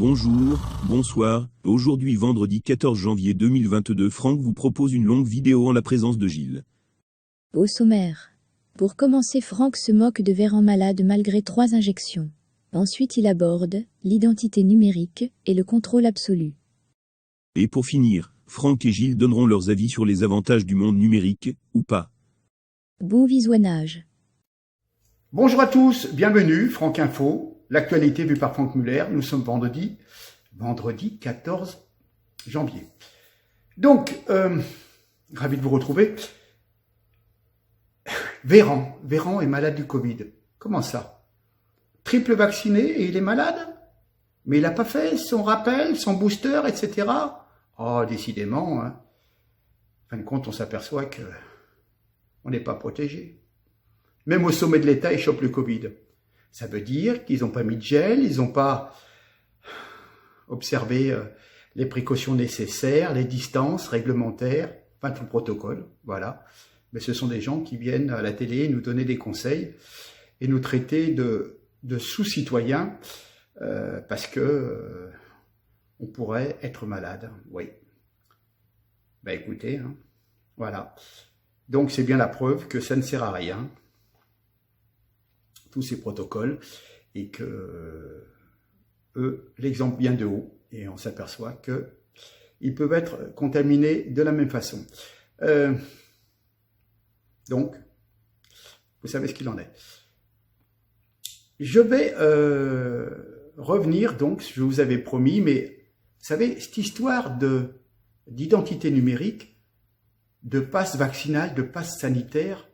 Bonjour, bonsoir, aujourd'hui vendredi 14 janvier 2022, Franck vous propose une longue vidéo en la présence de Gilles. Au sommaire. Pour commencer, Franck se moque de Véran malade malgré 3 injections. Ensuite il aborde l'identité numérique et le contrôle absolu. Et pour finir, Franck et Gilles donneront leurs avis sur les avantages du monde numérique, ou pas. Bon visionnage. Bonjour à tous, bienvenue, Franck Info, l'actualité vue par Franck Muller. Nous sommes vendredi 14 janvier. Donc, ravi de vous retrouver. Véran est malade du Covid. Comment ça? Triple vacciné et il est malade? Mais il n'a pas fait son rappel, son booster, etc. Oh, décidément, hein. En fin de compte, on s'aperçoit que on n'est pas protégé. Même au sommet de l'État, ils chopent le Covid. Ça veut dire qu'ils n'ont pas mis de gel, ils n'ont pas observé les précautions nécessaires, les distances réglementaires, enfin tout le protocole, voilà. Mais ce sont des gens qui viennent à la télé nous donner des conseils et nous traiter de sous-citoyens parce que on pourrait être malade, oui. Ben écoutez, hein, voilà. Donc c'est bien la preuve que ça ne sert à rien, tous ces protocoles, et que l'exemple vient de haut, et on s'aperçoit qu'ils peuvent être contaminés de la même façon. Donc, vous savez ce qu'il en est. Je vais revenir, donc, je vous avais promis, mais vous savez, cette histoire d'identité numérique, de passe vaccinal, de passe sanitaire,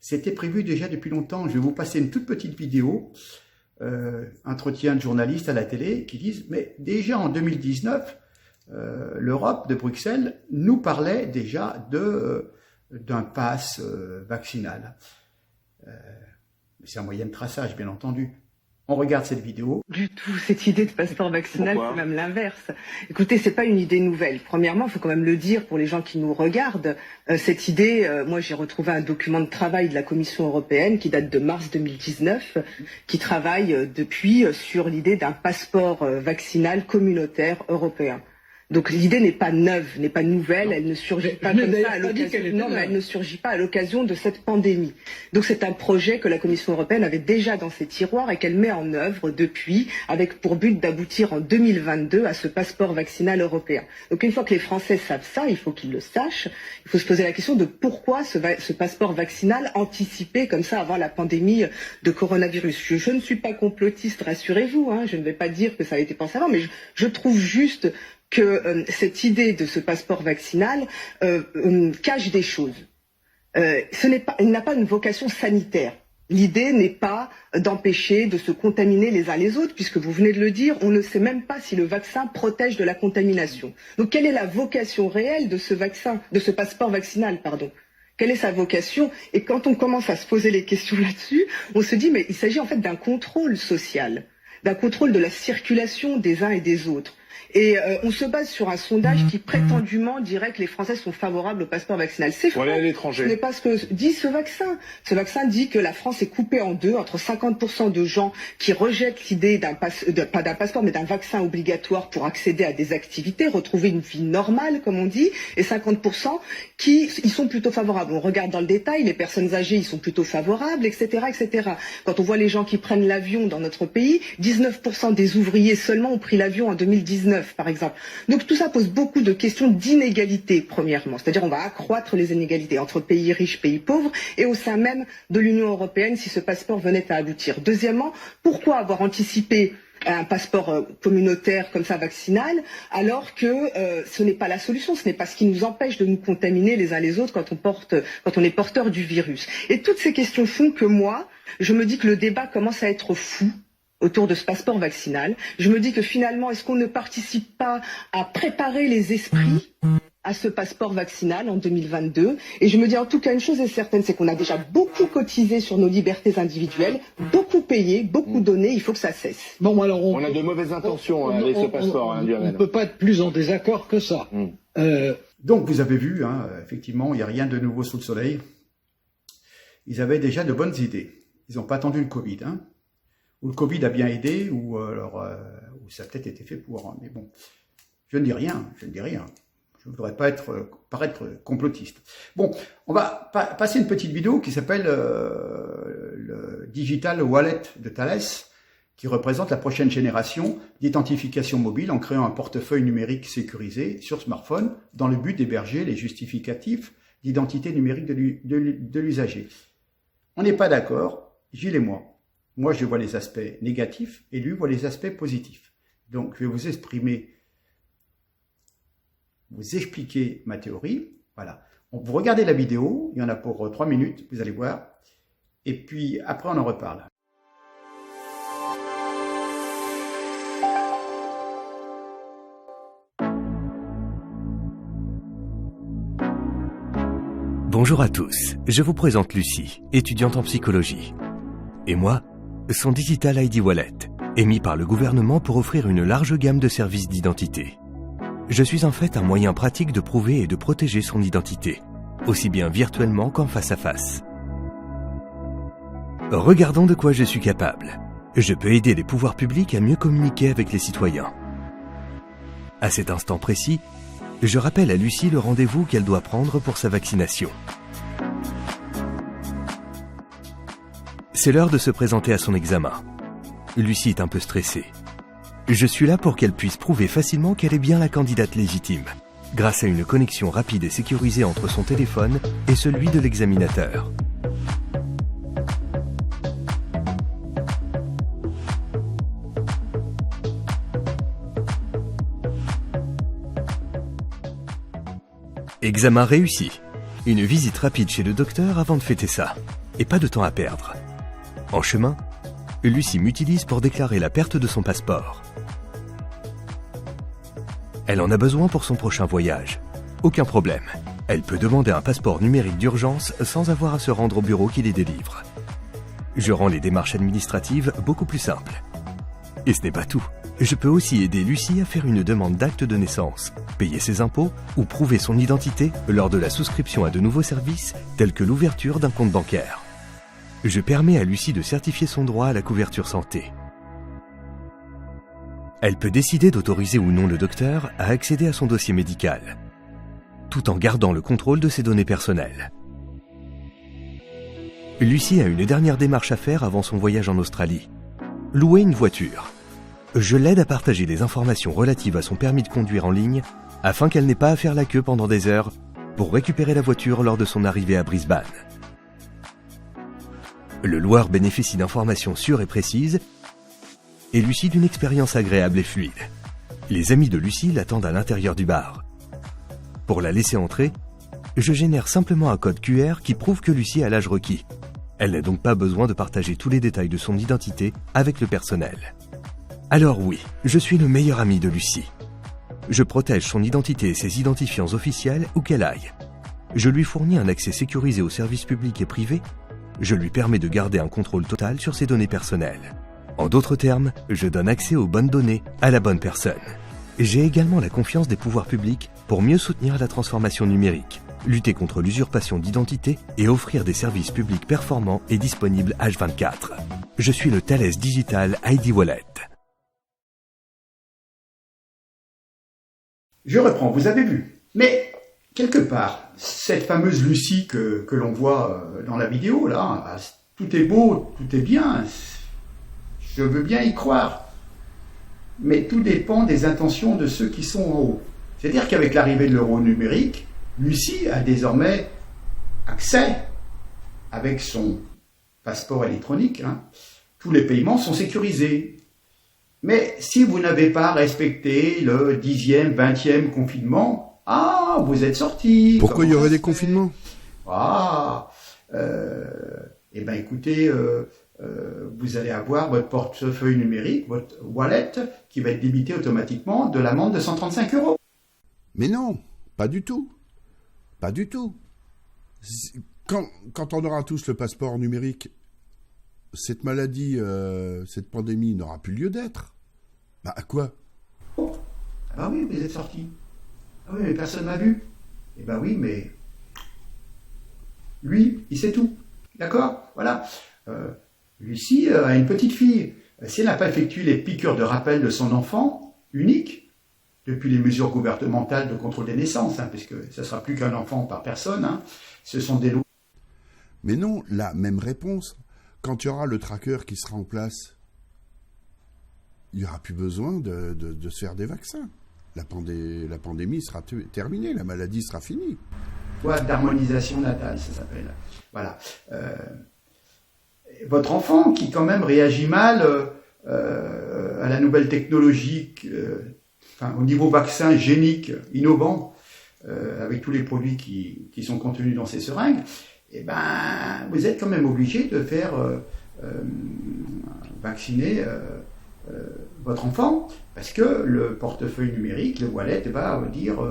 c'était prévu déjà depuis longtemps. Je vais vous passer une toute petite vidéo, entretien de journalistes à la télé, qui disent, mais déjà en 2019, l'Europe de Bruxelles nous parlait déjà d'un pass vaccinal. C'est un moyen de traçage, bien entendu. On regarde cette vidéo. Du tout, cette idée de passeport vaccinal, c'est même l'inverse. Écoutez, c'est pas une idée nouvelle. Premièrement, il faut quand même le dire pour les gens qui nous regardent. Cette idée, moi j'ai retrouvé un document de travail de la Commission européenne qui date de mars 2019, qui travaille depuis sur l'idée d'un passeport vaccinal communautaire européen. Donc l'idée n'est pas neuve, n'est pas nouvelle, elle ne surgit pas comme ça à l'occasion. Non, mais elle ne surgit pas à l'occasion de cette pandémie. Donc c'est un projet que la Commission européenne avait déjà dans ses tiroirs et qu'elle met en œuvre depuis, avec pour but d'aboutir en 2022 à ce passeport vaccinal européen. Donc une fois que les Français savent ça, il faut qu'ils le sachent. Il faut se poser la question de pourquoi ce passeport vaccinal anticipé comme ça avant la pandémie de coronavirus. Je ne suis pas complotiste, rassurez-vous. Hein, je ne vais pas dire que ça a été pensé avant, mais je trouve juste que cette idée de ce passeport vaccinal cache des choses. Il n'a pas une vocation sanitaire. L'idée n'est pas d'empêcher de se contaminer les uns les autres, puisque vous venez de le dire, on ne sait même pas si le vaccin protège de la contamination. Donc quelle est la vocation réelle de ce vaccin, de ce passeport vaccinal, pardon ? Quelle est sa vocation? Et quand on commence à se poser les questions là-dessus, on se dit mais il s'agit en fait d'un contrôle social, d'un contrôle de la circulation des uns et des autres. Et on se base sur un sondage qui prétendument dirait que les Français sont favorables au passeport vaccinal. C'est faux. Pour aller à l'étranger. Ce n'est pas ce que dit ce vaccin. Ce vaccin dit que la France est coupée en deux, entre 50% de gens qui rejettent l'idée pas d'un passeport, mais d'un vaccin obligatoire pour accéder à des activités, retrouver une vie normale, comme on dit, et 50% qui y sont plutôt favorables. On regarde dans le détail, les personnes âgées, ils sont plutôt favorables, etc., etc. Quand on voit les gens qui prennent l'avion dans notre pays, 19% des ouvriers seulement ont pris l'avion en 2019. Par exemple. Donc tout ça pose beaucoup de questions d'inégalité, premièrement. C'est-à-dire on va accroître les inégalités entre pays riches, pays pauvres, et au sein même de l'Union européenne si ce passeport venait à aboutir. Deuxièmement, pourquoi avoir anticipé un passeport communautaire comme ça vaccinal, alors que ce n'est pas la solution, ce n'est pas ce qui nous empêche de nous contaminer les uns les autres quand on est porteur du virus. Et toutes ces questions font que moi, je me dis que le débat commence à être fou autour de ce passeport vaccinal. Je me dis que finalement, est-ce qu'on ne participe pas à préparer les esprits à ce passeport vaccinal en 2022? Et je me dis en tout cas une chose est certaine, c'est qu'on a déjà beaucoup cotisé sur nos libertés individuelles, beaucoup payé, beaucoup donné, il faut que ça cesse. Bon, alors on a de mauvaises intentions avec ce passeport. On ne peut pas être plus en désaccord que ça. Donc vous avez vu, hein, effectivement, il n'y a rien de nouveau sous le soleil. Ils avaient déjà de bonnes idées. Ils n'ont pas attendu le Covid, hein. Ou le Covid a bien aidé, ou ou ça a peut-être été fait pour, hein, mais bon, je ne dis rien. Je ne voudrais pas paraître complotiste. Bon, on va passer une petite vidéo qui s'appelle le Digital Wallet de Thales, qui représente la prochaine génération d'identification mobile en créant un portefeuille numérique sécurisé sur smartphone dans le but d'héberger les justificatifs d'identité numérique de l'usager. On n'est pas d'accord, Gilles et moi. Moi, je vois les aspects négatifs et lui voit les aspects positifs. Donc, je vais vous expliquer ma théorie. Voilà. Vous regardez la vidéo, il y en a pour 3 minutes, vous allez voir. Et puis, après, on en reparle. Bonjour à tous, je vous présente Lucie, étudiante en psychologie. Et moi, son Digital ID Wallet, émis par le gouvernement pour offrir une large gamme de services d'identité. Je suis en fait un moyen pratique de prouver et de protéger son identité, aussi bien virtuellement qu'en face à face. Regardons de quoi je suis capable. Je peux aider les pouvoirs publics à mieux communiquer avec les citoyens. À cet instant précis, je rappelle à Lucie le rendez-vous qu'elle doit prendre pour sa vaccination. C'est l'heure de se présenter à son examen. Lucie est un peu stressée. Je suis là pour qu'elle puisse prouver facilement qu'elle est bien la candidate légitime, grâce à une connexion rapide et sécurisée entre son téléphone et celui de l'examinateur. Examen réussi. Une visite rapide chez le docteur avant de fêter ça. Et pas de temps à perdre. En chemin, Lucie m'utilise pour déclarer la perte de son passeport. Elle en a besoin pour son prochain voyage. Aucun problème. Elle peut demander un passeport numérique d'urgence sans avoir à se rendre au bureau qui les délivre. Je rends les démarches administratives beaucoup plus simples. Et ce n'est pas tout. Je peux aussi aider Lucie à faire une demande d'acte de naissance, payer ses impôts ou prouver son identité lors de la souscription à de nouveaux services tels que l'ouverture d'un compte bancaire. Je permets à Lucie de certifier son droit à la couverture santé. Elle peut décider d'autoriser ou non le docteur à accéder à son dossier médical, tout en gardant le contrôle de ses données personnelles. Lucie a une dernière démarche à faire avant son voyage en Australie. Louer une voiture. Je l'aide à partager les informations relatives à son permis de conduire en ligne afin qu'elle n'ait pas à faire la queue pendant des heures pour récupérer la voiture lors de son arrivée à Brisbane. Le loueur bénéficie d'informations sûres et précises et Lucie d'une expérience agréable et fluide. Les amis de Lucie l'attendent à l'intérieur du bar. Pour la laisser entrer, je génère simplement un code QR qui prouve que Lucie a l'âge requis. Elle n'a donc pas besoin de partager tous les détails de son identité avec le personnel. Alors oui, je suis le meilleur ami de Lucie. Je protège son identité et ses identifiants officiels où qu'elle aille. Je lui fournis un accès sécurisé aux services publics et privés. Je lui permets de garder un contrôle total sur ses données personnelles. En d'autres termes, je donne accès aux bonnes données à la bonne personne. J'ai également la confiance des pouvoirs publics pour mieux soutenir la transformation numérique, lutter contre l'usurpation d'identité et offrir des services publics performants et disponibles H24. Je suis le Thales Digital ID Wallet. Je reprends, vous avez vu. Mais, quelque part, cette fameuse Lucie que l'on voit dans la vidéo, là, tout est beau, tout est bien, je veux bien y croire. Mais tout dépend des intentions de ceux qui sont en haut. C'est-à-dire qu'avec l'arrivée de l'euro numérique, Lucie a désormais accès, avec son passeport électronique, hein, tous les paiements sont sécurisés. Mais si vous n'avez pas respecté le 10e, 20e confinement, vous êtes sorti. Pourquoi il y aurait des confinements? Eh bien écoutez, vous allez avoir votre portefeuille numérique, votre wallet, qui va être débité automatiquement de l'amende de 135 €. Mais non, pas du tout. Pas du tout. Quand on aura tous le passeport numérique, cette maladie, cette pandémie n'aura plus lieu d'être. Bah, à quoi? Ah oui, vous êtes sortis. Ah oui, mais personne m'a vu. Eh ben oui, mais lui, il sait tout. D'accord? Voilà. Lucie a une petite fille. si elle n'a pas effectué les piqûres de rappel de son enfant unique, depuis les mesures gouvernementales de contrôle des naissances, puisque ce ne sera plus qu'un enfant par personne, ce sont des lois. Mais non, la même réponse. Quand il y aura le tracker qui sera en place, il n'y aura plus besoin de se faire des vaccins. La pandémie sera terminée, la maladie sera finie. Loi d'harmonisation natale, ça s'appelle. Voilà. Votre enfant, qui quand même réagit mal à la nouvelle technologie, au niveau vaccin génique innovant, avec tous les produits qui sont contenus dans ces seringues, vous êtes quand même obligé de faire vacciner votre enfant, parce que le portefeuille numérique, le wallet, va vous dire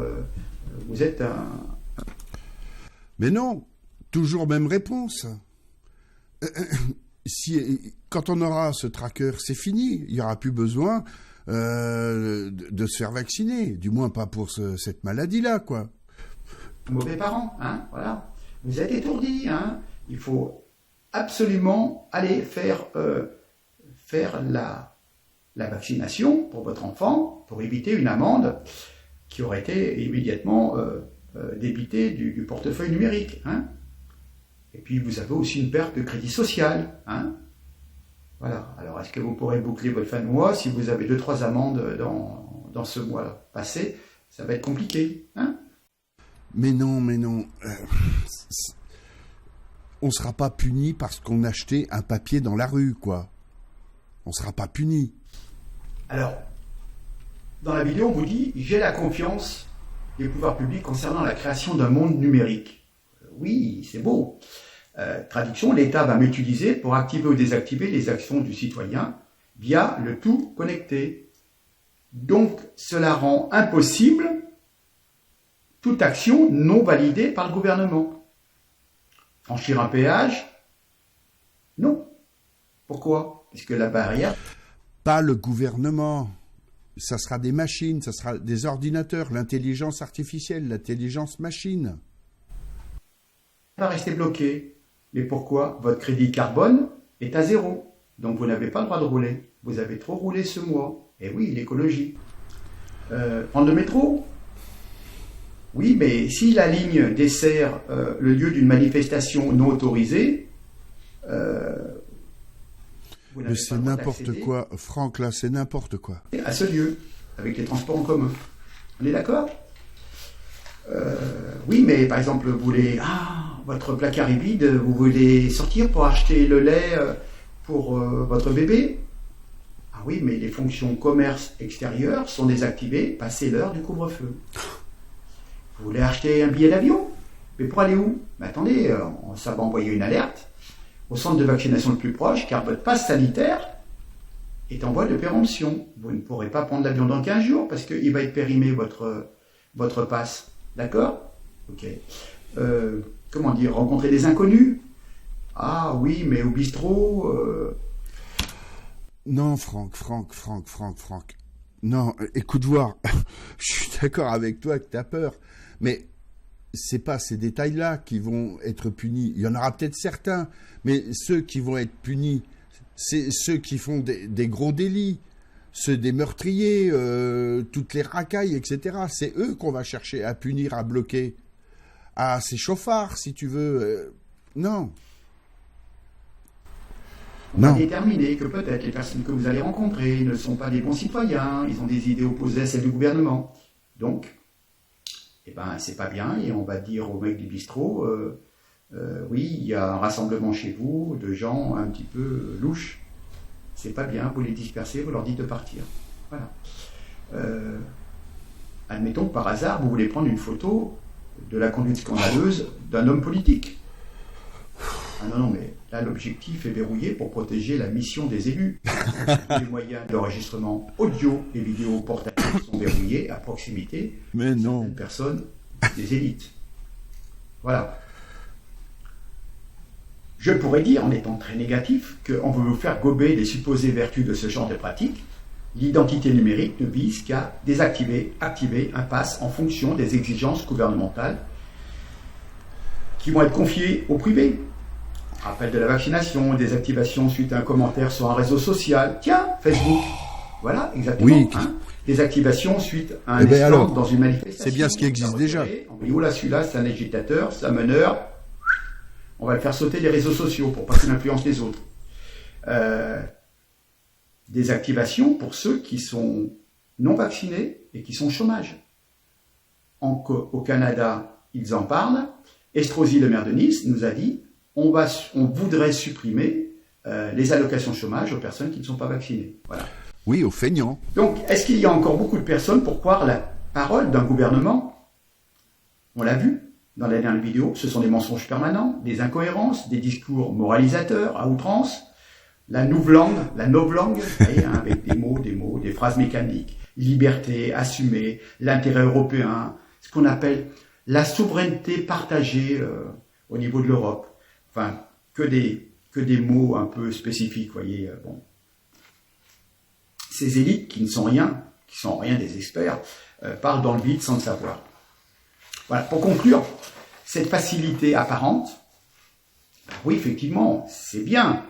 vous êtes un... Mais non, toujours même réponse. Quand on aura ce tracker, c'est fini. Il n'y aura plus besoin de se faire vacciner, du moins pas pour cette maladie-là, quoi. Mauvais parents, voilà. Vous êtes étourdis, Il faut absolument aller faire la vaccination pour votre enfant, pour éviter une amende qui aurait été immédiatement débitée du portefeuille numérique, Et puis vous avez aussi une perte de crédit social, Voilà. Alors est-ce que vous pourrez boucler votre fin de mois si vous avez 2-3 amendes dans ce mois passé? Ça va être compliqué, Mais non. On ne sera pas puni parce qu'on achetait un papier dans la rue, quoi. On ne sera pas puni. Alors, dans la vidéo, on vous dit « J'ai la confiance des pouvoirs publics concernant la création d'un monde numérique ». Oui, c'est beau. Traduction, l'État va m'utiliser pour activer ou désactiver les actions du citoyen via le tout connecté. Donc, cela rend impossible toute action non validée par le gouvernement. Franchir un péage? Non. Pourquoi? Parce que la barrière... Pas le gouvernement. Ça sera des machines, ça sera des ordinateurs, l'intelligence artificielle, l'intelligence machine. Va rester bloqué. Mais pourquoi? Votre crédit carbone est à 0. Donc vous n'avez pas le droit de rouler. Vous avez trop roulé ce mois. Et oui, l'écologie. Prendre le métro? Oui, mais si la ligne dessert le lieu d'une manifestation non autorisée... mais c'est n'importe quoi. Franck, là, c'est n'importe quoi. À ce lieu, avec les transports en commun. On est d'accord? Oui, mais par exemple, vous voulez... votre placard est vide, vous voulez sortir pour acheter le lait pour votre bébé? Ah oui, mais les fonctions commerce extérieur sont désactivées, passé l'heure du couvre-feu. Vous voulez acheter un billet d'avion? Mais pour aller où? Mais attendez, ça va envoyer une alerte au centre de vaccination le plus proche, car votre passe sanitaire est en voie de péremption. Vous ne pourrez pas prendre l'avion dans 15 jours, parce qu'il va être périmé votre passe. D'accord? Ok. Comment dire? Rencontrer des inconnus? Ah oui, mais au bistrot... Non, Franck. Non, écoute voir, je suis d'accord avec toi que tu as peur, mais c'est pas ces détails-là qui vont être punis. Il y en aura peut-être certains, mais ceux qui vont être punis, c'est ceux qui font des gros délits, ceux des meurtriers, toutes les racailles, etc. C'est eux qu'on va chercher à punir, à bloquer. Ah, ces chauffards, si tu veux. Non. On va déterminer que peut-être les personnes que vous allez rencontrer ne sont pas des bons citoyens, ils ont des idées opposées à celles du gouvernement. Donc, c'est pas bien, et on va dire au mec du bistrot, oui, il y a un rassemblement chez vous de gens un petit peu louches. C'est pas bien, vous les dispersez, vous leur dites de partir. Voilà. Admettons que par hasard, vous voulez prendre une photo de la conduite scandaleuse d'un homme politique. Ah non, mais là, l'objectif est verrouillé pour protéger la mission des élus. Les moyens d'enregistrement audio et vidéo portatifs sont verrouillés à proximité de certaines personnes des élites. Voilà. Je pourrais dire, en étant très négatif, qu'on veut vous faire gober les supposées vertus de ce genre de pratique. L'identité numérique ne vise qu'à désactiver, activer un pass en fonction des exigences gouvernementales qui vont être confiées au privé. rappel de la vaccination, désactivation suite à un commentaire sur un réseau social. Tiens, Facebook. Voilà, exactement. Oui. Hein. Désactivation suite à un stand dans une manifestation. C'est bien ce qui existe déjà. On dit, oula, celui-là, c'est un agitateur, c'est un meneur. On va le faire sauter des réseaux sociaux pour pas qu'il influence les autres. Désactivation pour ceux qui sont non vaccinés et qui sont au chômage. Au Canada, ils en parlent. Estrosi, le maire de Nice, nous a dit on voudrait supprimer les allocations chômage aux personnes qui ne sont pas vaccinées. Voilà. Oui, aux feignants. Donc, est-ce qu'il y a encore beaucoup de personnes pour croire la parole d'un gouvernement? On l'a vu dans la dernière vidéo, ce sont des mensonges permanents, des incohérences, des discours moralisateurs à outrance, la novlangue, avec des mots, des phrases mécaniques, liberté, assumer, l'intérêt européen, ce qu'on appelle la souveraineté partagée au niveau de l'Europe. Enfin, que des mots un peu spécifiques, voyez. Bon. Ces élites qui ne sont rien, qui sont rien des experts, parlent dans le vide sans le savoir. Voilà. Pour conclure, cette facilité apparente, ben oui, effectivement, c'est bien,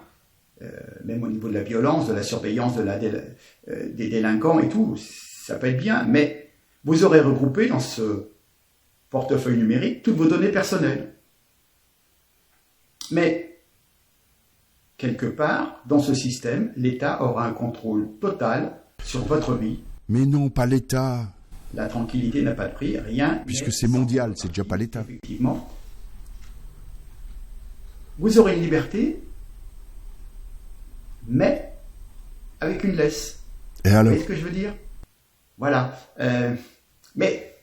même au niveau de la violence, de la surveillance, des délinquants et tout, ça peut être bien, mais vous aurez regroupé dans ce portefeuille numérique toutes vos données personnelles. Mais, quelque part, dans ce système, l'État aura un contrôle total sur votre vie. Mais non, pas l'État. La tranquillité n'a pas de prix, rien. Puisque c'est mondial, c'est déjà pas l'État. Effectivement. Vous aurez une liberté, mais avec une laisse. Et alors ? Vous voyez ce que je veux dire ? Voilà. Mais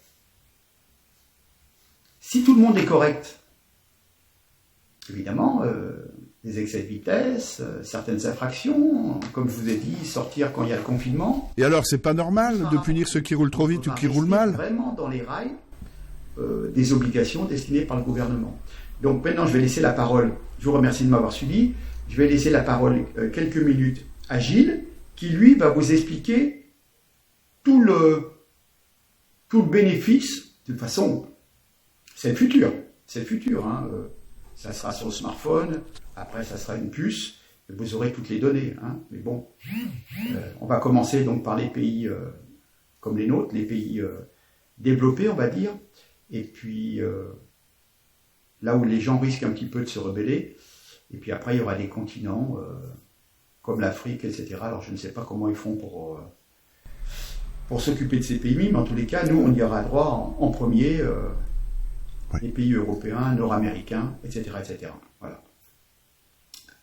si tout le monde est correct, évidemment, des excès de vitesse, certaines infractions, comme je vous ai dit, sortir quand il y a le confinement. Et alors, c'est pas normal de punir ceux qui roulent trop vite ou qui roulent mal ? Vraiment dans les rails des obligations destinées par le gouvernement. Donc maintenant, je vais laisser la parole, je vous remercie de m'avoir suivi, je vais laisser la parole quelques minutes à Gilles, qui lui va vous expliquer tout le bénéfice. De toute façon, c'est le futur, hein. Ça sera sur le smartphone, après ça sera une puce, et vous aurez toutes les données. Hein. Mais bon, on va commencer donc par les pays comme les nôtres, les pays développés, on va dire, et puis là où les gens risquent un petit peu de se rebeller, et puis après il y aura des continents comme l'Afrique, etc. Alors je ne sais pas comment ils font pour s'occuper de ces pays, mais en tous les cas, nous on y aura droit en premier. Les pays européens, nord-américains, etc., etc. Voilà.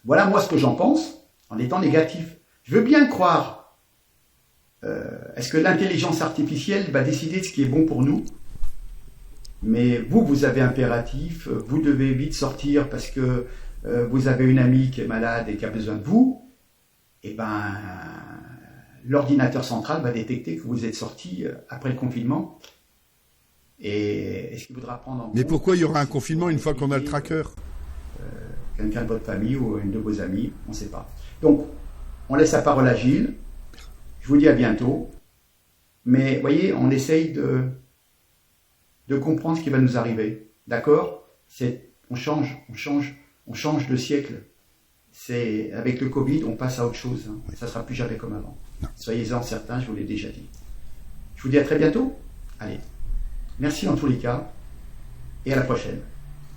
Voilà moi ce que j'en pense, en étant négatif. Je veux bien croire. Est-ce que l'intelligence artificielle va décider de ce qui est bon pour nous? Mais vous avez impératif, vous devez vite sortir parce que vous avez une amie qui est malade et qui a besoin de vous. Et ben, l'ordinateur central va détecter que vous êtes sorti après le confinement. Et est-ce qu'il voudra prendre en compte... Mais pourquoi il y aura un confinement une fois qu'on a le tracker? Quelqu'un de votre famille ou une de vos amis, on ne sait pas. Donc, on laisse la parole à Gilles. Je vous dis à bientôt. Mais, voyez, on essaye de comprendre ce qui va nous arriver. D'accord? On change de siècle. Avec le Covid, on passe à autre chose. Hein. Ça ne sera plus jamais comme avant. Soyez-en certains, je vous l'ai déjà dit. Je vous dis à très bientôt. Allez. Merci en tous les cas, et à la prochaine.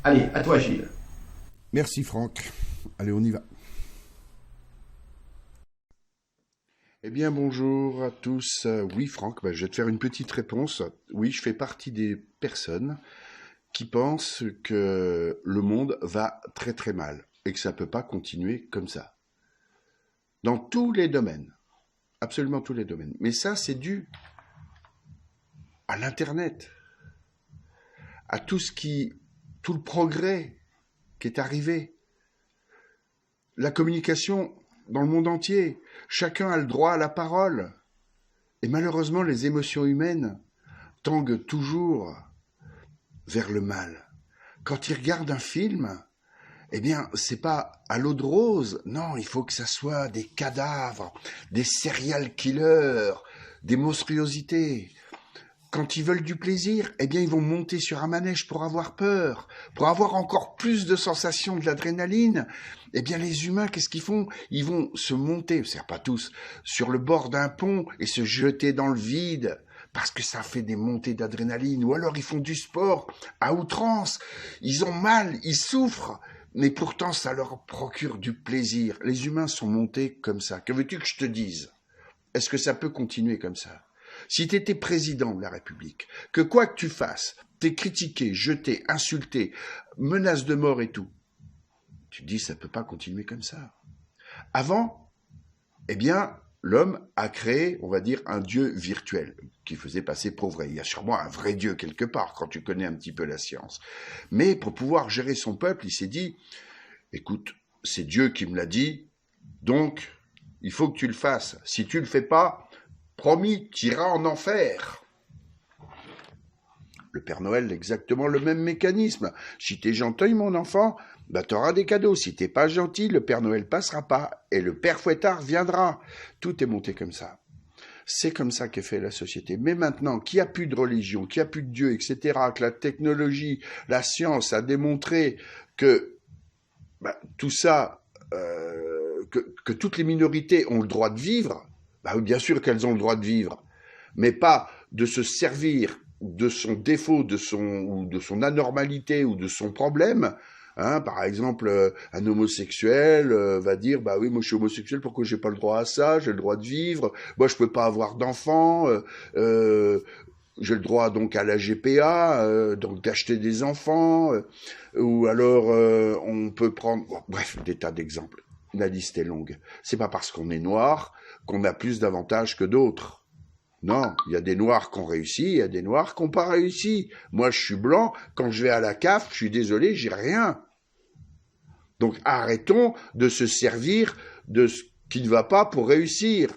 Allez, à toi Gilles. Merci Franck. Allez, on y va. Eh bien, bonjour à tous. Oui, Franck, je vais te faire une petite réponse. Oui, je fais partie des personnes qui pensent que le monde va très très mal et que ça ne peut pas continuer comme ça. Dans tous les domaines. Absolument tous les domaines. Mais ça, c'est dû à l'Internet. À tout le progrès qui est arrivé. La communication dans le monde entier. Chacun a le droit à la parole. Et malheureusement, les émotions humaines tanguent toujours vers le mal. Quand ils regardent un film, eh bien, c'est pas à l'eau de rose. Non, il faut que ça soit des cadavres, des serial killers, des monstruosités. quand ils veulent du plaisir, eh bien, ils vont monter sur un manège pour avoir peur, pour avoir encore plus de sensations de l'adrénaline. Eh bien, les humains, qu'est-ce qu'ils font? Ils vont se monter, c'est pas tous, sur le bord d'un pont et se jeter dans le vide, parce que ça fait des montées d'adrénaline. Ou alors, ils font du sport à outrance. Ils ont mal, ils souffrent, mais pourtant, ça leur procure du plaisir. Les humains sont montés comme ça. Que veux-tu que je te dise? Est-ce que ça peut continuer comme ça? Si tu étais président de la République, que quoi que tu fasses, t'es critiqué, jeté, insulté, menace de mort et tout, tu te dis ça peut pas continuer comme ça. Avant, eh bien, l'homme a créé, on va dire, un dieu virtuel qui faisait passer pour vrai. Il y a sûrement un vrai dieu quelque part quand tu connais un petit peu la science. Mais pour pouvoir gérer son peuple, il s'est dit, écoute, c'est Dieu qui me l'a dit, donc il faut que tu le fasses. Si tu le fais pas, promis, tu iras en enfer. Le Père Noël, exactement le même mécanisme. Si t'es gentil, mon enfant, bah t'auras des cadeaux. Si t'es pas gentil, le Père Noël passera pas et le Père Fouettard viendra. Tout est monté comme ça. C'est comme ça qu'est fait la société. Mais maintenant, qu'il n'y a plus de religion, qu'il n'y a plus de Dieu, etc., que la technologie, la science a démontré que tout ça, que toutes les minorités ont le droit de vivre, bah oui, bien sûr qu'elles ont le droit de vivre, mais pas de se servir de son défaut, de son anormalité ou de son problème. Hein, par exemple, un homosexuel va dire, bah oui, moi je suis homosexuel, pourquoi j'ai pas le droit à ça? J'ai le droit de vivre. Moi je peux pas avoir d'enfants. J'ai le droit donc à la GPA, donc d'acheter des enfants. Ou alors on peut prendre, bon, bref, des tas d'exemples. La liste est longue. C'est pas parce qu'on est noir qu'on a plus d'avantages que d'autres. Non, il y a des noirs qui ont réussi, il y a des noirs qui n'ont pas réussi. Moi, je suis blanc, quand je vais à la CAF, je suis désolé, j'ai rien. Donc arrêtons de se servir de ce qui ne va pas pour réussir.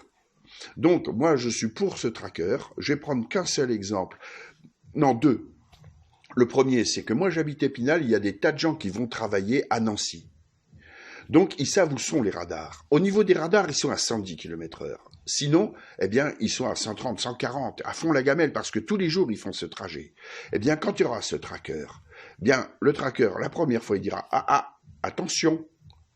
Donc moi, je suis pour ce tracker. Je vais prendre qu'un seul exemple. Non, deux. Le premier, c'est que moi, j'habite Épinal, il y a des tas de gens qui vont travailler à Nancy. Donc, ils savent où sont les radars. Au niveau des radars, ils sont à 110 km/h. Sinon, eh bien, ils sont à 130, 140, à fond la gamelle, parce que tous les jours, ils font ce trajet. Eh bien, quand il y aura ce tracker, eh bien, le tracker, la première fois, il dira, attention,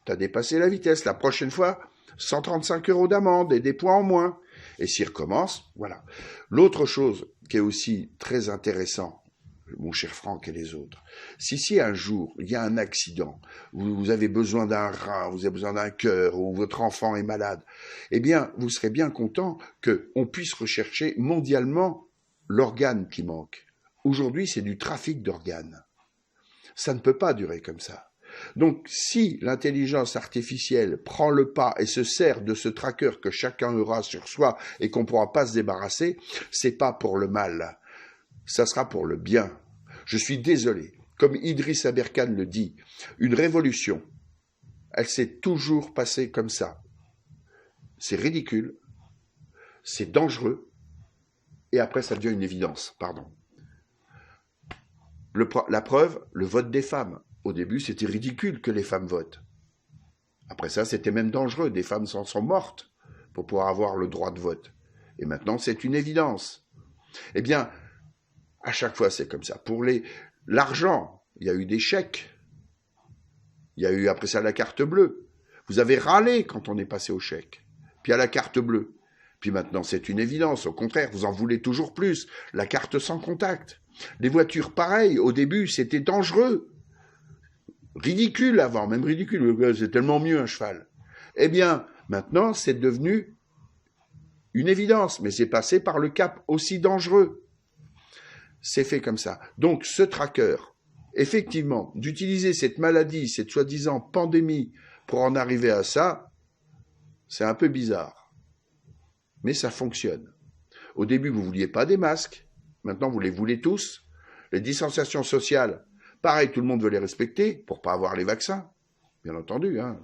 t'as dépassé la vitesse, la prochaine fois, 135 € d'amende et des points en moins. Et s'il recommence, voilà. L'autre chose qui est aussi très intéressant, mon cher Franck et les autres, si un jour il y a un accident, vous avez besoin d'un rein, vous avez besoin d'un cœur, ou votre enfant est malade, eh bien, vous serez bien content qu'on puisse rechercher mondialement l'organe qui manque. Aujourd'hui, c'est du trafic d'organes. Ça ne peut pas durer comme ça. Donc, si l'intelligence artificielle prend le pas et se sert de ce tracker que chacun aura sur soi et qu'on ne pourra pas se débarrasser, c'est pas pour le mal. Ça sera pour le bien. Je suis désolé. Comme Idriss Aberkan le dit, une révolution, elle s'est toujours passée comme ça. C'est ridicule, c'est dangereux, et après ça devient une évidence, pardon. La preuve, le vote des femmes. Au début, c'était ridicule que les femmes votent. Après ça, c'était même dangereux. Des femmes s'en sont mortes pour pouvoir avoir le droit de vote. Et maintenant, c'est une évidence. Eh bien, à chaque fois, c'est comme ça. Pour l'argent, il y a eu des chèques. Il y a eu après ça la carte bleue. Vous avez râlé quand on est passé au chèque. Puis à la carte bleue. Puis maintenant, c'est une évidence. Au contraire, vous en voulez toujours plus. La carte sans contact. Les voitures, pareil. Au début, c'était dangereux. Ridicule avant, même ridicule. C'est tellement mieux un cheval. Eh bien, maintenant, c'est devenu une évidence. Mais c'est passé par le cap aussi dangereux. C'est fait comme ça. Donc, ce tracker, effectivement, d'utiliser cette maladie, cette soi-disant pandémie, pour en arriver à ça, c'est un peu bizarre. Mais ça fonctionne. Au début, vous ne vouliez pas des masques. Maintenant, vous les voulez tous. Les distanciations sociales, pareil, tout le monde veut les respecter pour ne pas avoir les vaccins. Bien entendu, hein.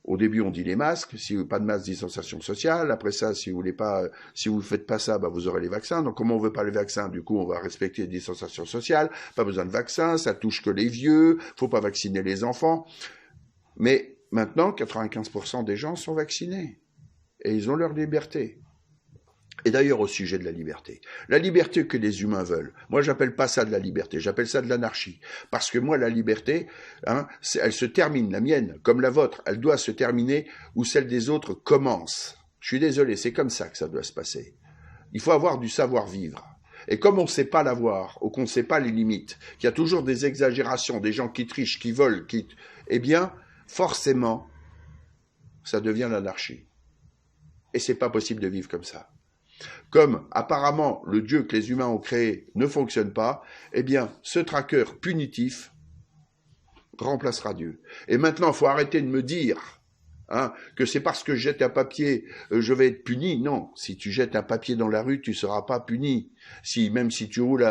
Au début, on dit les masques, si pas de masque, distanciation sociale. Après ça, si vous ne faites pas ça, bah, vous aurez les vaccins. Donc, comme on veut pas les vaccins, du coup, on va respecter les distanciations sociales. Pas besoin de vaccins, ça touche que les vieux. Faut pas vacciner les enfants. Mais maintenant, 95% des gens sont vaccinés. Et ils ont leur liberté. Et d'ailleurs au sujet de la liberté que les humains veulent, moi j'appelle pas ça de la liberté, j'appelle ça de l'anarchie. Parce que moi la liberté, hein, elle se termine, la mienne, comme la vôtre, elle doit se terminer où celle des autres commence. Je suis désolé, c'est comme ça que ça doit se passer. Il faut avoir du savoir-vivre. Et comme on ne sait pas l'avoir, ou qu'on ne sait pas les limites, qu'il y a toujours des exagérations, des gens qui trichent, qui volent, eh bien, forcément, ça devient l'anarchie. Et c'est pas possible de vivre comme ça. Comme apparemment le Dieu que les humains ont créé ne fonctionne pas, eh bien ce tracker punitif remplacera Dieu. Et maintenant, il faut arrêter de me dire que c'est parce que je jette un papier, je vais être puni. Non, si tu jettes un papier dans la rue, tu ne seras pas puni. Même si tu roules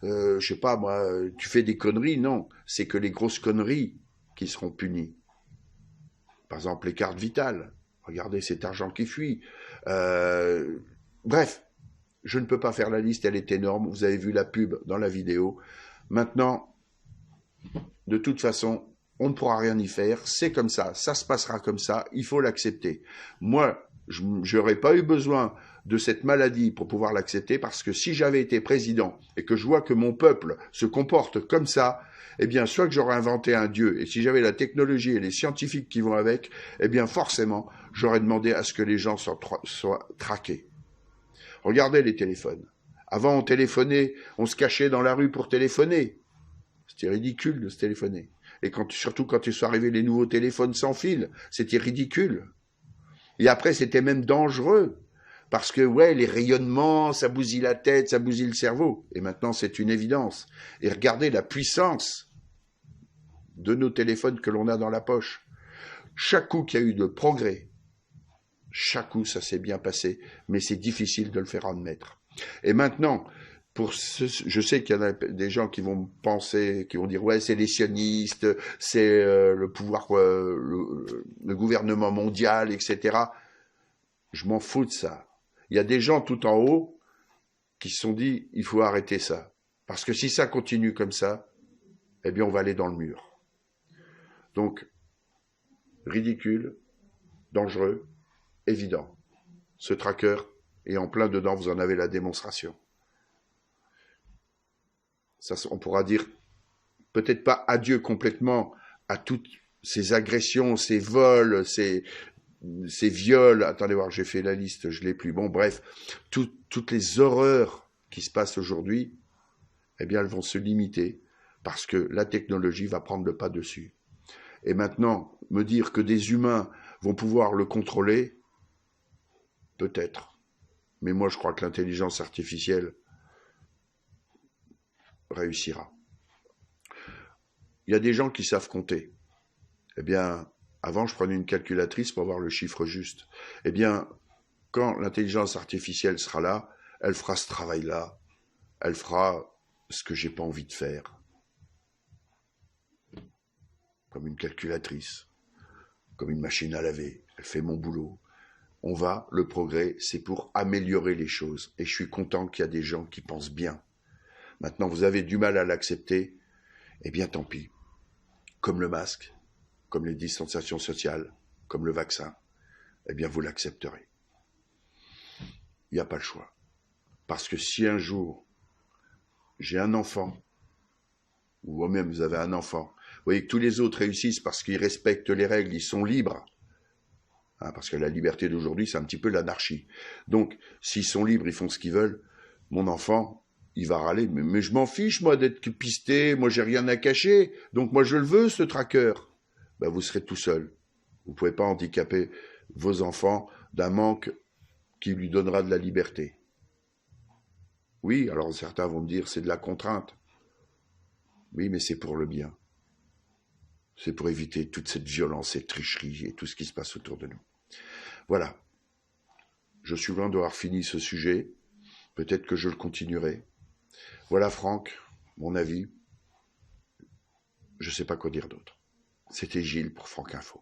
je sais pas moi, tu fais des conneries, non. C'est que les grosses conneries qui seront punies. Par exemple, les cartes vitales. Regardez cet argent qui fuit. Bref, je ne peux pas faire la liste, elle est énorme. Vous avez vu la pub dans la vidéo. Maintenant, de toute façon, on ne pourra rien y faire. C'est comme ça se passera comme ça. Il faut l'accepter. Moi, je n'aurais pas eu besoin de cette maladie pour pouvoir l'accepter, parce que si j'avais été président et que je vois que mon peuple se comporte comme ça, eh bien, soit que j'aurais inventé un Dieu, et si j'avais la technologie et les scientifiques qui vont avec, eh bien, forcément, j'aurais demandé à ce que les gens soient traqués. Regardez les téléphones. Avant, on téléphonait, on se cachait dans la rue pour téléphoner. C'était ridicule de se téléphoner. Et surtout quand ils sont arrivés les nouveaux téléphones sans fil, c'était ridicule. Et après, c'était même dangereux. Parce que, ouais, les rayonnements, ça bousille la tête, ça bousille le cerveau. Et maintenant, c'est une évidence. Et regardez la puissance de nos téléphones que l'on a dans la poche. Chaque coup qu'il y a eu de progrès, chaque coup, ça s'est bien passé, mais c'est difficile de le faire admettre. Et maintenant, je sais qu'il y en a des gens qui vont penser, qui vont dire, ouais, c'est les sionistes, c'est le pouvoir, le gouvernement mondial, etc. Je m'en fous de ça. Il y a des gens tout en haut qui se sont dit, il faut arrêter ça. Parce que si ça continue comme ça, eh bien, on va aller dans le mur. Donc, ridicule, dangereux, évident. Ce tracker est en plein dedans, vous en avez la démonstration. Ça, on pourra dire peut-être pas adieu complètement à toutes ces agressions, ces vols, ces viols. Attendez voir, j'ai fait la liste, je l'ai plus. Bon, bref, toutes les horreurs qui se passent aujourd'hui, eh bien, elles vont se limiter parce que la technologie va prendre le pas dessus. Et maintenant, me dire que des humains vont pouvoir le contrôler, peut-être. Mais moi, je crois que l'intelligence artificielle réussira. Il y a des gens qui savent compter. Eh bien, avant, je prenais une calculatrice pour avoir le chiffre juste. Eh bien, quand l'intelligence artificielle sera là, elle fera ce travail-là. Elle fera ce que j'ai pas envie de faire. Comme une calculatrice, comme une machine à laver. Elle fait mon boulot. Le progrès, c'est pour améliorer les choses. Et je suis content qu'il y a des gens qui pensent bien. Maintenant, vous avez du mal à l'accepter, eh bien tant pis. Comme le masque, comme les distanciations sociales, comme le vaccin, eh bien vous l'accepterez. Il n'y a pas le choix. Parce que si un jour, j'ai un enfant, ou vous-même vous avez un enfant, vous voyez que tous les autres réussissent parce qu'ils respectent les règles, ils sont libres. Parce que la liberté d'aujourd'hui, c'est un petit peu l'anarchie. Donc, s'ils sont libres, ils font ce qu'ils veulent, mon enfant, il va râler. Mais je m'en fiche, moi, d'être pisté, moi, j'ai rien à cacher. Donc, moi, je le veux, ce tracker. Ben, vous serez tout seul. Vous ne pouvez pas handicaper vos enfants d'un manque qui lui donnera de la liberté. Oui, alors certains vont me dire, c'est de la contrainte. Oui, mais c'est pour le bien. C'est pour éviter toute cette violence, cette tricherie et tout ce qui se passe autour de nous. Voilà. Je suis loin d'avoir fini ce sujet. Peut-être que je le continuerai. Voilà, Franck, mon avis. Je ne sais pas quoi dire d'autre. C'était Gilles pour Franck Info.